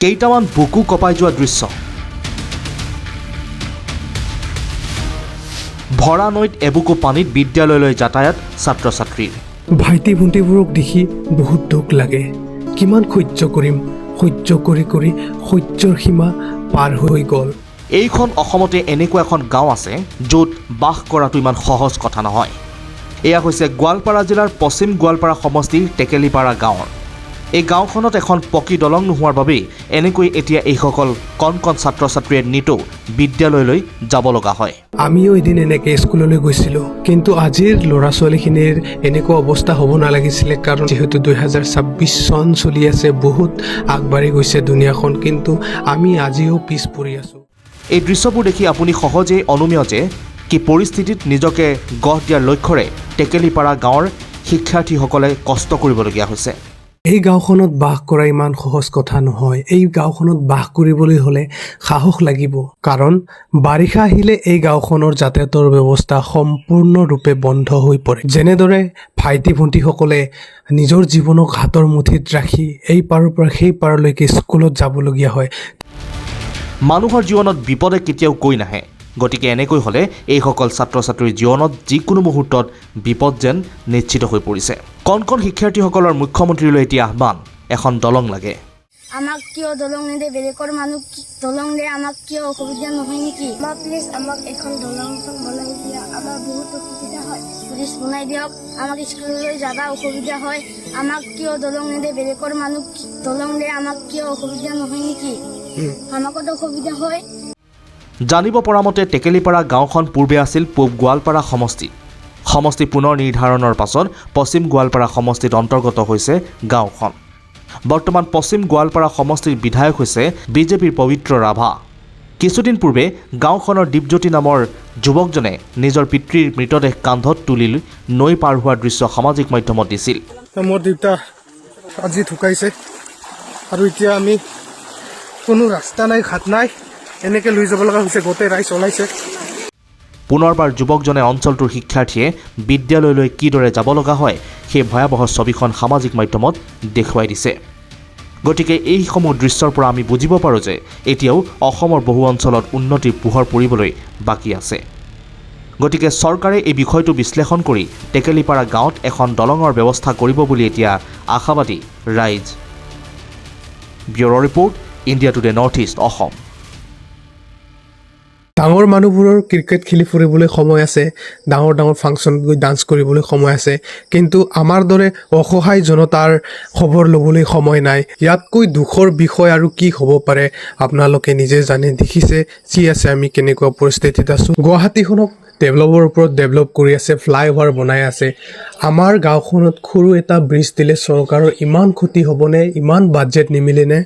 কেইটামান বুকু কপাই যোৱা দৃশ্য ভৰা নৈত এবুকু পানীত বিদ্যালয়লৈ যাতায়াত ছাত্ৰ ছাত্ৰীৰ ভাইটি ভণ্টিবোৰক দেখি বহুত দুখ লাগে কিমান সহ্য কৰিম সহ্য কৰি কৰি সহ্যৰ সীমা পাৰ হৈ গ'ল এইখন অসমতে এনেকুৱা এখন গাঁও আছে য'ত বাস কৰাটো ইমান সহজ কথা নহয় এয়া হৈছে গোৱালপাৰা জিলাৰ পশ্চিম গোৱালপাৰা সমষ্টিৰ টেকেলিপাৰা গাঁৱৰ এই গাঁওখনত এখন পকী দলং নোহোৱাৰ বাবেই এনেকৈ এতিয়া এইসকল কণ কণ ছাত্ৰ ছাত্ৰীয়ে নিতৌ বিদ্যালয়লৈ যাব লগা হয় আমিও এদিন এনেকৈ স্কুললৈ গৈছিলোঁ কিন্তু আজিৰ ল'ৰা ছোৱালীখিনিৰ এনেকুৱা অৱস্থা হ'ব নালাগিছিলে কাৰণ যিহেতু 2026 চন চলি আছে বহুত আগবাঢ়ি গৈছে দুনিয়াখন কিন্তু আমি আজিও পিছ পৰি আছোঁ এই দৃশ্যবোৰ দেখি আপুনি সহজেই অনুমেয় যে কি পৰিস্থিতিত নিজকে গঢ় দিয়াৰ লক্ষ্যৰে টেকেলিপাৰা গাঁৱৰ শিক্ষাৰ্থীসকলে কষ্ট কৰিবলগীয়া হৈছে এই গাঁওখনত বাস কৰা ইমান সহজ কথা নহয় এই গাঁওখনত বাস কৰিবলৈ হ'লে সাহস লাগিব কাৰণ বাৰিষা আহিলে এই গাঁওখনৰ যাতায়াতৰ ব্যৱস্থা সম্পূৰ্ণৰূপে বন্ধ হৈ পৰে যেনেদৰে ভাইটি ভণ্টিসকলে নিজৰ জীৱনক হাতৰ মুঠিত ৰাখি এই পাৰৰ পৰা সেই পাৰলৈকে স্কুলত যাবলগীয়া হয় মানুহৰ জীৱনত বিপদে কেতিয়াও কৈ নাহে গতিকে এনেকৈ হ'লে এইসকল ছাত্ৰ ছাত্ৰীৰ জীৱনত যিকোনো মুহূৰ্তত বিপদ যেন নিশ্চিত হৈ পৰিছে কণ কণ শিক্ষাৰ্থীসকলৰ মুখ্যমন্ত্ৰীলৈ এতিয়া আহ্বান এখন দলং লাগে আমাক কিয় দলং নিদে বেলেগৰ মানুহ দলং দিয়ে আমাক কিয় অসুবিধা নহয় নেকি বা প্লিজ আমাক এখন দলংখন বনাই দিয়া আমাৰ বহুত অসুবিধা হয় প্লিজ বনাই দিয়ক আমাক স্কুললৈ যাব অসুবিধা হয় আমাক কিয় দলং নিদে বেলেগৰ মানুহ দলং দিয়ে আমাক কিয় অসুবিধা নহয় নেকি আমাকতো অসুবিধা হয় জানিব পৰা মতে টেকেলিপাৰা গাঁওখন পূৰ্বে আছিল পূব গোৱালপাৰা সমষ্টি পুনৰ নিৰ্ধাৰণৰ পাছত পশ্চিম গোৱালপাৰা সমষ্টিত অন্তৰ্গত হৈছে গাঁওখন বৰ্তমান পশ্চিম গোৱালপাৰা সমষ্টিৰ বিধায়ক হৈছে বিজেপিৰ পবিত্ৰ ৰাভা কিছুদিন পূৰ্বে গাঁওখনৰ দীপজ্যোতি নামৰ যুৱকজনে নিজৰ পিতৃৰ মৃতদেহ কান্ধত তুলি নৈ পাৰ হোৱাৰ দৃশ্য সামাজিক মাধ্যমত দিছিল মোৰ দেউতা আজি ঢুকাইছে আৰু এতিয়া আমি কোনো ৰাস্তা নাই ঘাট নাই এনেকৈ লৈ যাব লগা হৈছে গোটেই ৰাইজ ওলাইছে পুনৰবাৰ যুৱকজনে অঞ্চলটোৰ শিক্ষাৰ্থীয়ে বিদ্যালয়লৈ কিদৰে যাব লগা হয় সেই ভয়াৱহ ছবিখন সামাজিক মাধ্যমত দেখুৱাই দিছে গতিকে এইসমূহ দৃশ্যৰ পৰা আমি বুজিব পাৰোঁ যে এতিয়াও অসমৰ বহু অঞ্চলত উন্নতিৰ পোহৰ পৰিবলৈ বাকী আছে গতিকে চৰকাৰে এই বিষয়টো বিশ্লেষণ কৰি টেকেলিপাৰা গাঁৱত এখন দলঙৰ ব্যৱস্থা কৰিব বুলি এতিয়া আশাবাদী ৰাইজ bureau' report India today north east Assam ডাঙৰ মানুহবোৰৰ ক্ৰিকেট খেলি ফুৰিবলৈ সময় আছে ডাঙৰ ডাঙৰ ফাংচনত গৈ ডান্স কৰিবলৈ সময় আছে কিন্তু আমাৰ দৰে অসহায় জনতাৰ খবৰ ল'বলৈ সময় নাই ইয়াতকৈ দুখৰ বিষয় আৰু কি হ'ব পাৰে আপোনালোকে নিজে জানি দেখিছে যি আছে আমি কেনেকুৱা পৰিস্থিতিত আছোঁ গুৱাহাটীখনক ডেভেলপৰ ওপৰত ডেভেলপ কৰি আছে ফ্লাইঅভাৰ বনাই আছে আমাৰ গাঁওখনত সৰু এটা ব্ৰিজ দিলে চৰকাৰৰ ইমান ক্ষতি হ'বনে ইমান বাজেট নিমিলেনে